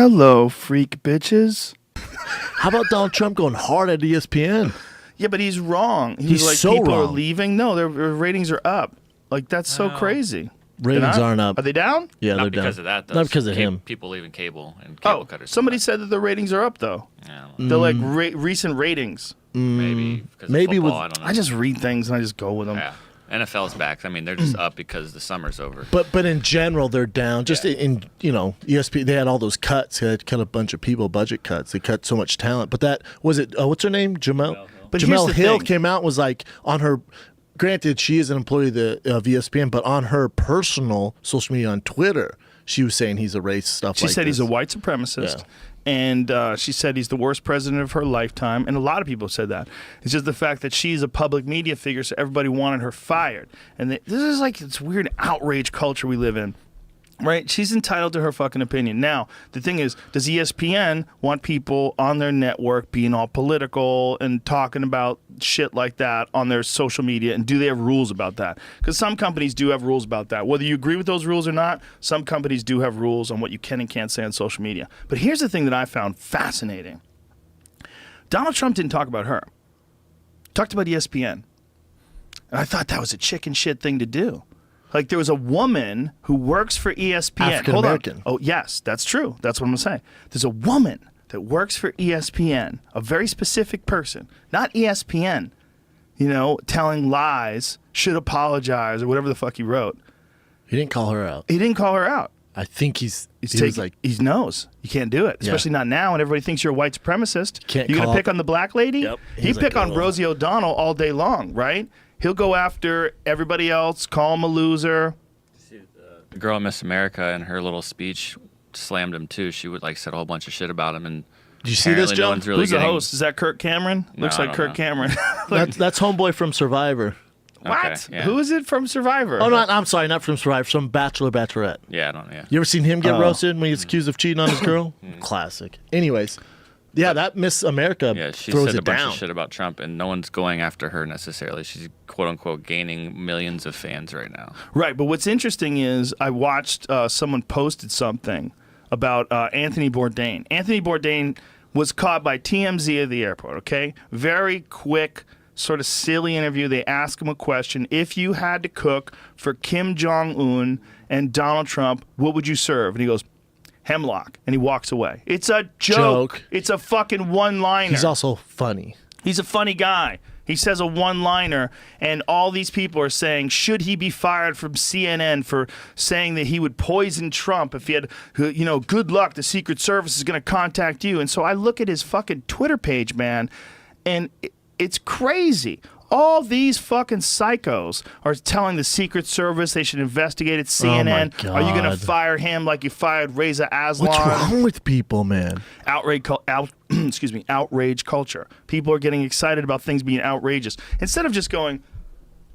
Hello, freak bitches. How about Donald Trump going hard at ESPN? Yeah, but he's wrong. He's like, so people are wrong. leaving. No, their ratings are up. Like, that's so crazy. Ratings aren't up. Are they down? Yeah, Not they're because down. of that, though. Not because of him. People leaving cable and cable cutters. Somebody said that the ratings are up, though. Yeah, They're like recent ratings. maybe because maybe of with- football, I don't know. I just read things and I just go with them. Yeah. NFL's back. I mean, they're just up because the summer's over. But in general, they're down. Just Yeah. in ESPN, they had all those cuts. They had cut a bunch of people, budget cuts. They cut so much talent. But that was it. What's her name? Jemele. But here's Jemele the Hill thing. came out and was like on her. Granted, she is an employee of ESPN, but on her personal social media on Twitter, she was saying he's a racist stuff. She like said this. he's a white supremacist. Yeah. And she said he's the worst president of her lifetime. And a lot of people said that. It's just the fact that she's a public media figure, so everybody wanted her fired. And this is like this weird outrage culture we live in. Right? She's entitled to her fucking opinion. Now, the thing is, does ESPN want people on their network being all political and talking about shit like that on their social media? And do they have rules about that? Because some companies do have rules about that. Whether you agree with those rules or not, some companies do have rules on what you can and can't say on social media. But here's the thing that I found fascinating. Donald Trump didn't talk about her. He talked about ESPN. And I thought that was a chicken shit thing to do. Like, there was a woman who works for ESPN. African Hold on. American. Oh, yes, that's true. That's what I'm going to say. There's a woman that works for ESPN, a very specific person, not ESPN, telling lies, should apologize, or whatever the fuck he wrote. He didn't call her out. He didn't call her out. I think he was like, he knows you can't do it, especially not now when everybody thinks you're a white supremacist. Can't You're call gonna pick up- on the black lady. Yep. He He's pick like, on "Oh." Rosie O'Donnell all day long, right? He'll go after everybody else, call him a loser. The girl at Miss America in her little speech slammed him too. She would said a whole bunch of shit about him, and Did you see this, apparently Joe? no one's really Who's the getting. host? Is that Kirk Cameron? No, Looks I like don't Kirk know. Cameron. That's homeboy from Survivor. What? Okay, yeah. Who is it from Survivor? Oh, I'm sorry, not from Survivor. From Bachelor, Bachelorette. Yeah, I don't. Yeah. You ever seen him get Oh. roasted when he's accused of cheating on his girl? Classic. Anyways, yeah, that Miss America Yeah, she throws said a it bunch down. of shit about Trump, and no one's going after her necessarily. She's quote unquote gaining millions of fans right now. Right, but what's interesting is I watched someone posted something about Anthony Bourdain. Anthony Bourdain was caught by TMZ at the airport, okay? Very quick, sort of silly interview. They ask him a question. If you had to cook for Kim Jong-un and Donald Trump, what would you serve? And he goes, hemlock. And he walks away. It's a joke. It's a fucking one-liner. He's also funny. He's a funny guy. He says a one-liner, and all these people are saying, should he be fired from CNN for saying that he would poison Trump if he had, good luck, the Secret Service is going to contact you. And so I look at his fucking Twitter page, man, and it's crazy. All these fucking psychos are telling the Secret Service they should investigate at CNN. God. Are you going to fire him like you fired Reza Aslan? What's wrong with people, man? Outrage culture. People are getting excited about things being outrageous. Instead of just going,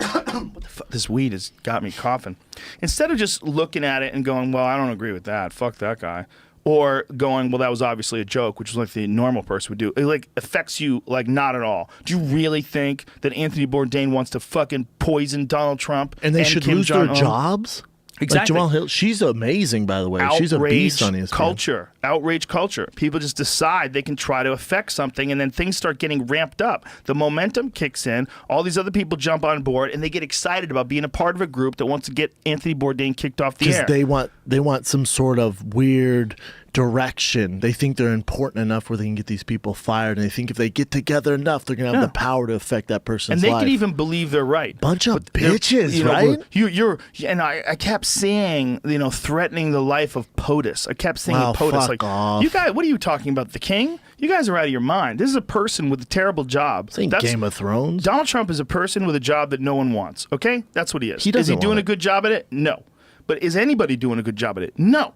what the fuck? This weed has got me coughing. Instead of just looking at it and going, well, I don't agree with that. Fuck that guy. Or going, well, that was obviously a joke, which is like the normal person would do. It affects you not at all. Do you really think that Anthony Bourdain wants to fucking poison Donald Trump And they should Kim lose Jong-un? their jobs? Exactly. Like Jemele Hill, she's amazing, by the way. She's a beast on ESPN. Outrage culture. People just decide they can try to affect something, and then things start getting ramped up. The momentum kicks in. All these other people jump on board, and they get excited about being a part of a group that wants to get Anthony Bourdain kicked off the air. Because they want some sort of weird direction. They think they're important enough where they can get these people fired, and they think if they get together enough, they're going to have the power to affect that person's and they life. can even believe they're right. Bunch of They're- bitches, right? And I kept seeing, threatening the life of POTUS. I kept seeing Wow, POTUS fuck off. you guys, what are you talking about? The king? You guys are out of your mind. This is a person with a terrible job. This ain't Game of Thrones. Donald Trump is a person with a job that no one wants. Okay, that's what he is. He Is he doesn't doing want a it. good job at it? No. But is anybody doing a good job at it? No.